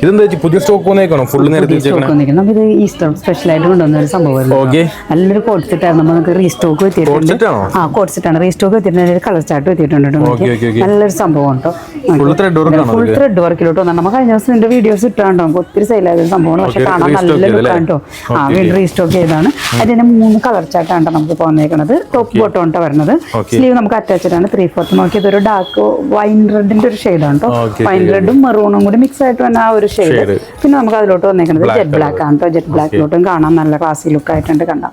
ഇതെന്താ പുതിയ stock വന്നേക്കണോ? Full നേരത്തെ നമുക്കിത് ഈസ്റ്റർ സ്പെഷ്യൽ ആയിട്ട് കൊണ്ടുവന്ന ഒരു സംഭവമായിരുന്നു. നല്ലൊരു കോഡ് സെറ്റായിരുന്നു. നമുക്ക് റീസ്റ്റോക്ക് എത്തിയിട്ടുണ്ട്. ആ കോഡ് സെറ്റാണ്. റീസ്റ്റോക്ക് എത്തിയിട്ടുണ്ട്. കളർ ചാർട്ട് എത്തിയിട്ടുണ്ട്. നല്ലൊരു സംഭവം കേട്ടോ. ഫുൾ ത്രെഡ് വർക്കിലോട്ട് വന്നാൽ നമ്മൾ കഴിഞ്ഞ ദിവസം ഇതിന്റെ വീഡിയോസ് ഇട്ടാണ്ടോ ഒത്തിരി സെയിലായ സംഭവമാണ്. പക്ഷെ കാണാൻ നല്ല ലുക്കാണ് കേട്ടോ. ആ വീണ്ടും റീസ്റ്റോക്ക് ചെയ്താണ്. അതിന് 3 കളർ ചാർട്ടാണ് നമുക്ക് പോന്നേക്കുന്നത്. ടോപ്പ് ബോട്ടം ആണ് വരുന്നത്. സ്ലീവ് നമുക്ക് അറ്റാച്ച്ഡ് ആണ്. 3/4 നോക്കി ഇതൊരു ഡാർക്ക് വൈൻ റെഡിന്റെ ഒരു ഷെയ്ഡാണ് കേട്ടോ. വൈൻ റെഡും മെറൂണും കൂടി മിക്സ് ആയിട്ട് വന്ന ആ ഒരു ഷെയ്ഡ്. പിന്നെ നമുക്ക് അതിലോട്ട് വന്നേക്കുന്നത് ജെറ്റ് ബ്ലാക്ക് ആണ് കേട്ടോ. ജെറ്റ് ബ്ലാക്കിലോട്ടും കാണാൻ നല്ല ക്ലാസി ലുക്ക് ആയിട്ടുണ്ട്. കണ്ടാം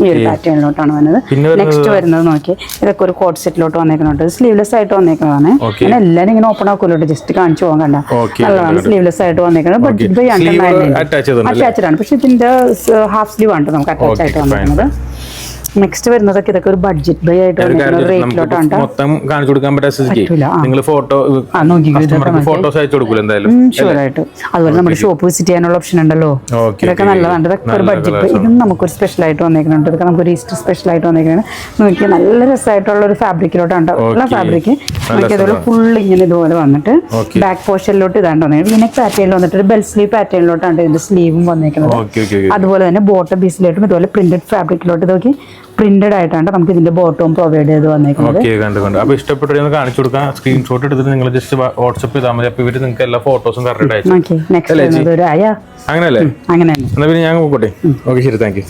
ഈ ഒരു പാറ്റേണിലോട്ടാണ് വന്നത്. നെക്സ്റ്റ് വരുന്നത് നോക്കി ഇതൊക്കെ ഒരു കോട്ട് സെറ്റിലോട്ട് വന്നേക്കുന്നുണ്ട്. സ്ലീവ്ലെസ് ആയിട്ട് വന്നേക്കുന്നതാണ്. അങ്ങനെ എല്ലാവരും ഇങ്ങനെ ഓപ്പൺ ആക്കുമല്ലോ. ജസ്റ്റ് കാണിച്ചു പോകാൻ കണ്ട നല്ലതാണ്. സ്ലീവ്ലെസ് ആയിട്ട് വന്നേക്കുന്നത്. ബഡ്ജറ്റ് ബൈ അറ്റാച്ച്ഡ് ആണ്. പക്ഷെ ഇതിന്റെ ഹാഫ് സ്ലീവ് ആണ് നമുക്ക് അറ്റാച്ച് ആയിട്ട് വന്നേക്കുന്നത്. നെക്സ്റ്റ് വരുന്നതൊക്കെ ഇതൊക്കെ ഒരു ബഡ്ജറ്റ് ബൈ ആയിട്ട് റേറ്റിലോട്ടാണ്. അതുപോലെ നമ്മുടെ ഷോപ്പ് വിസിറ്റ് ചെയ്യാനുള്ള ഓപ്ഷൻ ഉണ്ടല്ലോ. ഇതൊക്കെ നല്ലതാണ്. ഇതൊക്കെ ഒരു ബഡ്ജറ്റ് ബൈ. ഇതും നമുക്കൊരു സ്പെഷ്യൽ ആയിട്ട് വന്നേക്കുന്നുണ്ട്. ഇതൊക്കെ നമുക്ക് ഒരു ഈസ്റ്റർ സ്പെഷ്യൽ ആയിട്ട് വന്നേക്കുന്നത്. നോക്കിയാൽ നല്ല രസമായിട്ടുള്ള ഒരു ഫാബ്രിക്കിലോട്ടാണ് ഉള്ള ഫാബ്രിക്. നോക്കി അതുപോലെ ഫുൾ ഇങ്ങനെ ഇതുപോലെ വന്നിട്ട് ബാക്ക് പോർഷനിലോട്ട് ഇതാണ്ട് വന്നേക്കുന്നത്. പിന്നെ പാറ്റേണിൽ വന്നിട്ട് ഒരു ബെൽ സ്ലീവ് പാറ്റേണിലോട്ടാണ് ഇതിന്റെ സ്ലീവും വന്നേക്കുന്നത്. അതുപോലെ തന്നെ ബോട്ടം പീസിലോട്ടും ഇതുപോലെ പ്രിന്റഡ് ഫാബ്രിക്കിലോട്ട് നോക്കി പ്രിന്റഡ് ആയിട്ടാണ് നമുക്ക് ഇതിന്റെ ബോട്ടവും പ്രൊവൈഡ് ചെയ്ത് വന്നേക്കുന്നത്. അപ്പൊ ഇഷ്ടപ്പെട്ടു കാണിച്ചു കൊടുക്കാം. സ്ക്രീൻഷോട്ട് എടുത്തിട്ട് നിങ്ങൾ ജസ്റ്റ് വാട്സ്ആപ്പ് ചെയ്താൽ മതി. അപ്പൊ ഇവര് നിങ്ങൾക്ക് എല്ലാ ഫോട്ടോസും കറക്റ്റ് അയച്ചു. അങ്ങനെയല്ലേ? എന്നാ പിന്നെ ഞാൻ പോട്ടെ. ഓക്കെ ശരി, താങ്ക് യു.